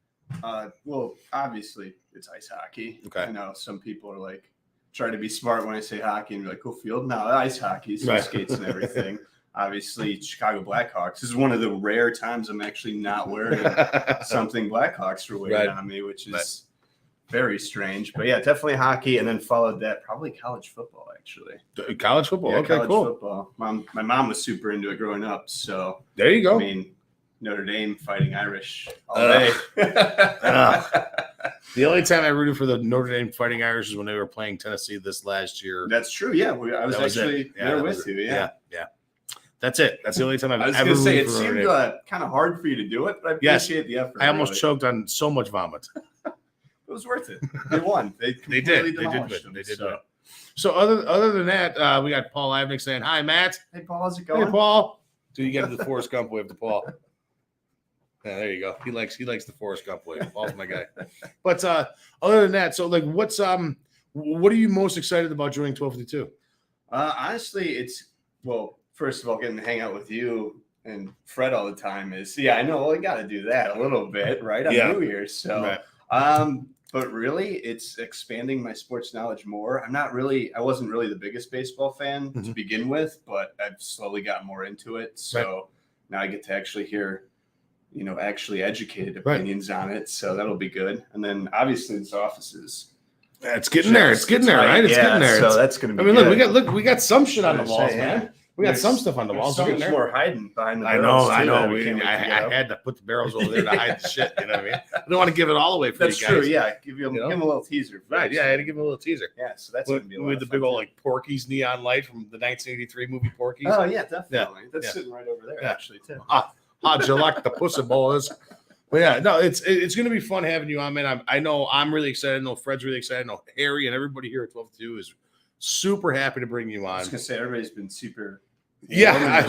Well, obviously It's ice hockey. Okay. I know some people are like try to be smart when I say hockey and be like, "Go field." No, ice hockey, so skates and everything. Obviously, Chicago Blackhawks. This is one of the rare times I'm actually not wearing something Blackhawks related on me, which is very strange. But yeah, definitely hockey, and then followed that probably college football. Actually, college football. Yeah, okay, college cool. Football. My mom was super into it growing up, so there you go. I mean, Notre Dame Fighting Irish all day. The only time I rooted for the Notre Dame Fighting Irish is when they were playing Tennessee this last year. That's true. Yeah, I was actually there with you. Yeah. That's it. That's the only time I've I was ever going to say, it rooted for seemed Notre Dame. kind of hard for you to do it, but I appreciate the effort. I almost choked on so much vomit. It was worth it. They won. They did. completely They demolished did. them, They did. so. So other than that, we got Paul Ivnick saying, "Hi, Matt." Hey, Paul. How's it going? Hey, Paul. So you get the Forrest Gump wave to Paul. Yeah, there you go. He likes the Forrest Gump wave. Paul's my guy. But other than that, so like, what are you most excited about joining 1252? Honestly, first of all, getting to hang out with you and Fred all the time is, I know I got to do that a little bit, right? On New Year's. So, but really it's expanding my sports knowledge more. I wasn't really the biggest baseball fan to begin with, but I've slowly got more into it. So now I get to actually hear, actually educated opinions on it. So that'll be good. And then obviously this office is, it's getting there. It's getting there, right? It's getting there. So that's going to be good. Look, we got some shit on the walls, man. We got some stuff on the walls. So much more hiding behind the barrels. I know. I had to put the barrels over there to hide the shit. You know what I mean? I don't want to give it all away for That's you guys. true. Yeah, give him a little teaser. Right. Yeah, I had to give him a little teaser. Yeah. So that's going to be a lot with the of big fun, old like Porky's neon light from the 1983 movie Porky's. Oh yeah, definitely. That's sitting right over there actually too. How'd you like the pussy boys? But yeah, no, it's going to be fun having you on, man. I know I'm really excited. I know Fred's really excited. I know Harry and everybody here at 12-2 is super happy to bring you on. I was going to say everybody's been super. Yeah,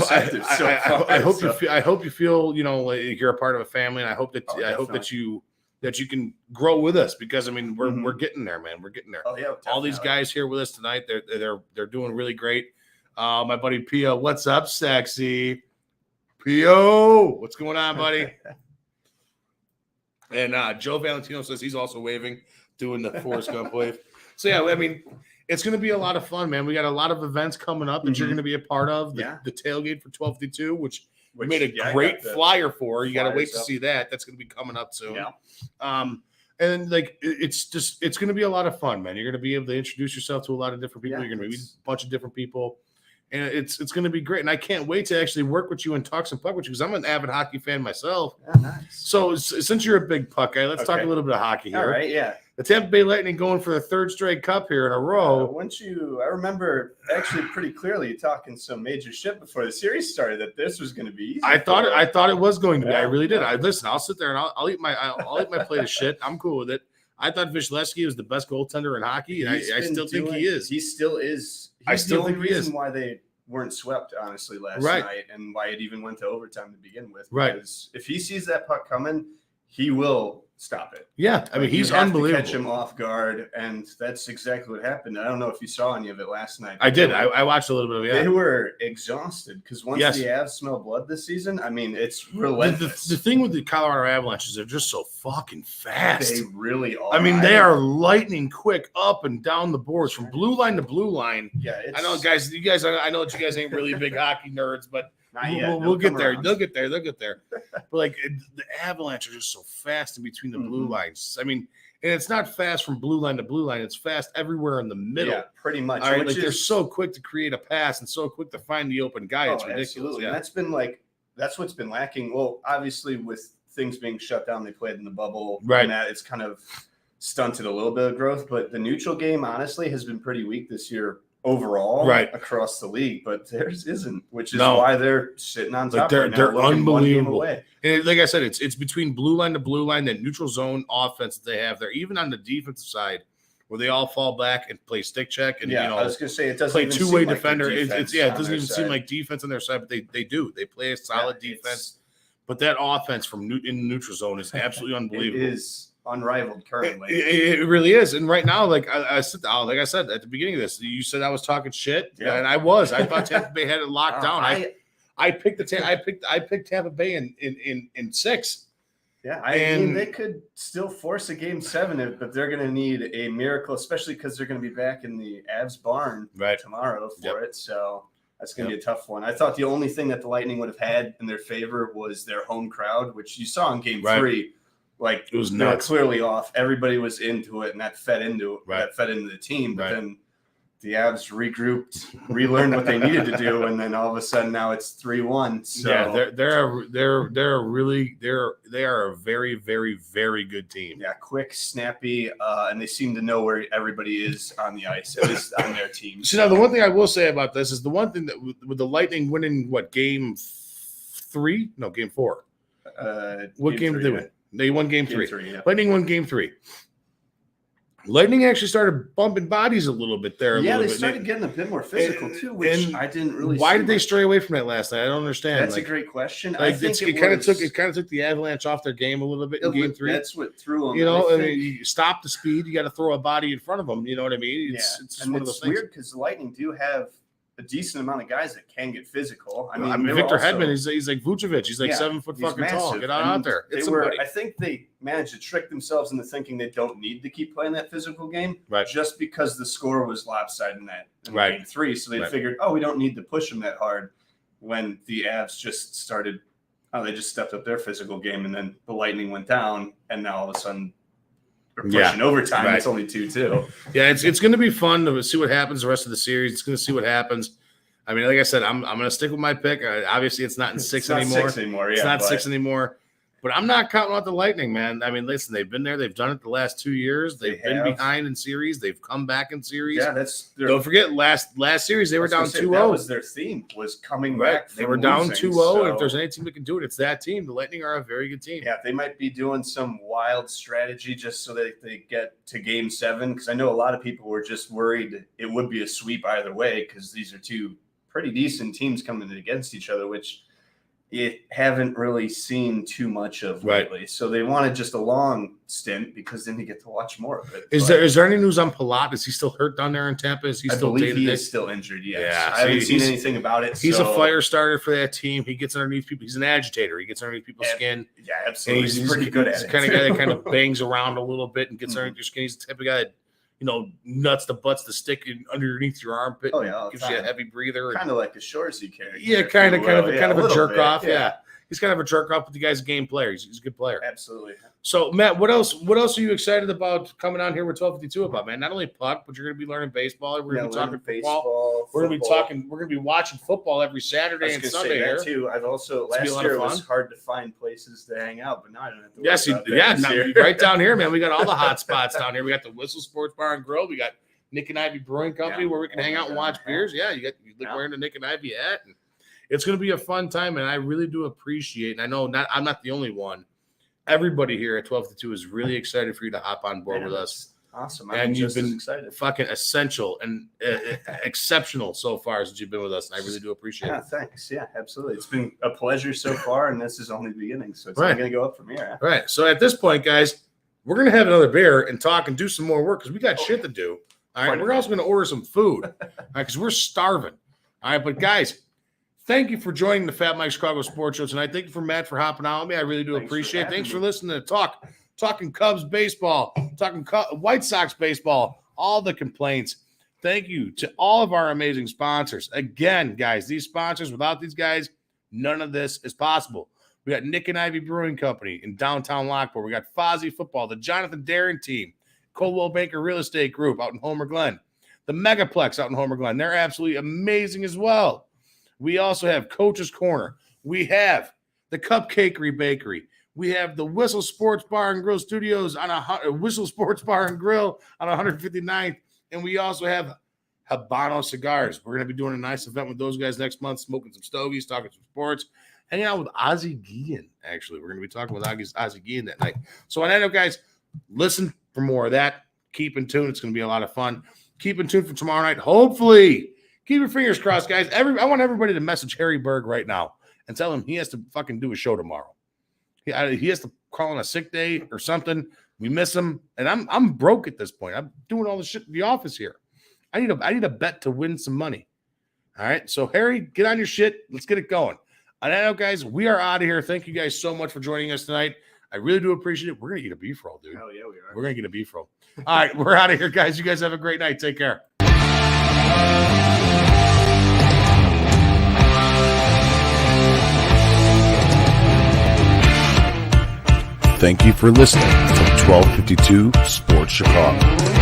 I hope you feel like you're a part of a family, and I hope that you can grow with us, because I mean we're getting there, man. We're getting there. Oh yeah, definitely. All these guys here with us tonight, they're doing really great. My buddy Pio, what's up, sexy? Pio, what's going on, buddy? And Joe Valentino says he's also waving, doing the Forrest Gump wave. So yeah, I mean, it's going to be a lot of fun, man. We got a lot of events coming up that you're going to be a part of. The tailgate for 12-2, which we made a great flyer for. You got to wait to see that. That's going to be coming up soon. Yeah. And like it's going to be a lot of fun, man. You're going to be able to introduce yourself to a lot of different people. You're going to meet a bunch of different people. And it's going to be great. And I can't wait to actually work with you and talk some puck with you, because I'm an avid hockey fan myself. Oh, nice. So since you're a big puck guy, let's talk a little bit of hockey here. All right, yeah. The Tampa Bay Lightning going for the third straight cup here in a row. I remember actually pretty clearly talking some major shit before the series started that this was going to be easy. I thought it was going to be. I really did. I'll sit there and I'll eat my plate of shit. I'm cool with it. I thought Vasilevsky was the best goaltender in hockey, and I still think he is. He still is. I still think he is. Why they weren't swept, honestly, last night, and why it even went to overtime to begin with. Right. Because if he sees that puck coming, he will stop it. Yeah, I mean, he's unbelievable. Catch him off guard, and that's exactly what happened. I don't know if you saw any of it last night. I did. I watched a little bit of it. They were exhausted because once the Avs smell blood this season, I mean, it's relentless. The thing with the Colorado Avalanche is they're just so fucking fast. They really are. I mean, they are lightning quick up and down the boards from blue line to blue line. Yeah, I know, guys. I know that you guys ain't really big hockey nerds, but we'll get there. They'll get there. But like the Avalanche are just so fast in between the blue lines. I mean, and it's not fast from blue line to blue line. It's fast everywhere in the middle. Yeah, pretty much. All right, like they're so quick to create a pass and so quick to find the open guy. It's ridiculous. Absolutely. Yeah. And that's what's been lacking. Well, obviously with things being shut down, they played in the bubble. Right. And that it's kind of stunted a little bit of growth. But the neutral game, honestly, has been pretty weak this year overall across the league, but theirs isn't, which is why they're sitting on top. They're unbelievable. And like I said, it's between blue line to blue line, that neutral zone offense that they have. They're even on the defensive side where they all fall back and play stick check and I was gonna say it doesn't play even two-way seem like defender. it doesn't even seem like defense on their side, but they do. They play a solid defense. But that offense in the neutral zone is absolutely unbelievable. It is unrivaled currently. It really is. And right now, like I said at the beginning of this, you said I was talking shit, and I was. I thought Tampa Bay had it locked down. I picked Tampa Bay in 6. Yeah, I mean, they could still force a Game 7, but they're going to need a miracle, especially because they're going to be back in the Avs barn tomorrow for it. So that's going to be a tough one. I thought the only thing that the Lightning would have had in their favor was their home crowd, which you saw in Game 3. Like, it was nuts. Clearly off. Everybody was into it, and that fed into the team. But then the Avs regrouped, relearned what they needed to do, and then all of a sudden now it's 3-1. So yeah, they are a very, very, very good team. Yeah, quick, snappy, and they seem to know where everybody is on the ice, at least on their team. So now the one thing I will say about this is the one thing that with the Lightning winning Game 3? No, Game 4. What game did they win? They won Game 3. Lightning won Game 3. Lightning actually started bumping bodies a little bit there. They started getting a bit more physical too, which I didn't really. Why did they stray away from that last night? I don't understand. That's a great question. I think it kind of took the Avalanche off their game a little bit in Game 3. That's what threw them. You know, I mean, you stop the speed. You got to throw a body in front of them. You know what I mean? It's just one of those things. Weird because the Lightning do have a decent amount of guys that can get physical. I mean Victor Hedman, he's like Vucevic. He's like 7 foot fucking tall. Get out there. I think they managed to trick themselves into thinking they don't need to keep playing that physical game, just because the score was lopsided in Game 3. So they figured, we don't need to push them that hard. When the Avs just started, they just stepped up their physical game, and then the Lightning went down, and now all of a sudden they're pushing overtime. It's only 2-2. Yeah, it's going to be fun to see what happens the rest of the series. It's going to see what happens. I mean, like I said, I'm going to stick with my pick. Obviously, it's not in 6 anymore. It's not 6 anymore. But I'm not counting out the Lightning, man. I mean, listen, they've been there. They've done it the last 2 years. They've been behind in series. They've come back in series. Yeah, don't forget last series they were down 2-0. That was their theme, was coming back. They were down 2-0, and if there's any team that can do it, it's that team. The Lightning are a very good team. Yeah, they might be doing some wild strategy just so that they get to Game 7, because I know a lot of people were just worried it would be a sweep either way, because these are two pretty decent teams coming against each other, which you haven't really seen too much of lately. So they wanted just a long stint, because then you get to watch more of it. Is there any news on Palat? Is he still hurt down there in Tampa? Is he still believe he is still injured, yes. Yeah, I haven't seen anything about it. He's a fire starter for that team. He gets underneath people. He's an agitator. He gets underneath people's skin. Yeah, absolutely. He's pretty good at it. He's the kind of guy that kind of bangs around a little bit and gets underneath your skin. He's the type of guy that, nuts the butts to stick underneath your armpit. Gives you a heavy breather. Kind of like a Shorzy character. Yeah, kind of a jerk off. Yeah. He's kind of a jerk off, but the guy's a game player. He's a good player. Absolutely. So, Matt, what else are you excited about coming on here with 1252 about, man? Not only puck, but you're going to be learning baseball. We're going to be talking baseball. We're going to be watching football every Saturday and Sunday here. Too. I've also last year it was hard to find places to hang out, but now I don't have to. Yes, right down here, man. We got all the hot spots down here. We got the Whistle Sports Bar and Grill. We got Nick and Ivy Brewing Company where we can hang out and watch beers. Yeah, you're wearing the Nick and Ivy hat. And it's going to be a fun time, and I really do appreciate, and I know I'm not the only one. Everybody here at 12-2 is really excited for you to hop on board with us. Awesome. And you've been fucking essential and exceptional so far since you've been with us, and I really do appreciate it. Thanks. Yeah, absolutely. It's been a pleasure so far, and this is only the beginning, so it's only going to go up from here. Right. So at this point, guys, we're going to have another beer and talk and do some more work because we got shit to do. All right. We're also going to order some food because we're starving. All right. But, guys, thank you for joining the Fat Mike Chicago Sports Show tonight. Thank you for Matt for hopping out with me. I really do appreciate it. Thanks for listening to talking Cubs baseball, talking White Sox baseball, all the complaints. Thank you to all of our amazing sponsors. Again, guys, these sponsors, without these guys, none of this is possible. We got Nick and Ivy Brewing Company in downtown Lockport. We got Fozzie Football, the Jonathan Darren team, Coldwell Banker Real Estate Group out in Homer Glen, the Megaplex out in Homer Glen. They're absolutely amazing as well. We also have Coach's Corner. We have the Cupcakery Bakery. We have the Whistle Sports Bar and Grill Studios on Whistle Sports Bar and Grill on 159th. And we also have Habano Cigars. We're going to be doing a nice event with those guys next month, smoking some stogies, talking some sports, hanging out with Ozzie Guillen, actually. We're going to be talking with Ozzie Guillen that night. So on that note, guys, listen for more of that. Keep in tune. It's going to be a lot of fun. Keep in tune for tomorrow night. Hopefully, keep your fingers crossed, guys. I want everybody to message Harry Berg right now and tell him he has to fucking do a show tomorrow. He has to call on a sick day or something. We miss him, and I'm broke at this point. I'm doing all the shit in the office here. I need a bet to win some money. All right, so Harry, get on your shit. Let's get it going. And I know, guys, we are out of here. Thank you guys so much for joining us tonight. I really do appreciate it. We're going to eat a beef roll, dude. Hell yeah, we are. We're going to get a beef roll. All right, we're out of here, guys. You guys have a great night. Take care. Thank you for listening to 1252 Sports Chicago.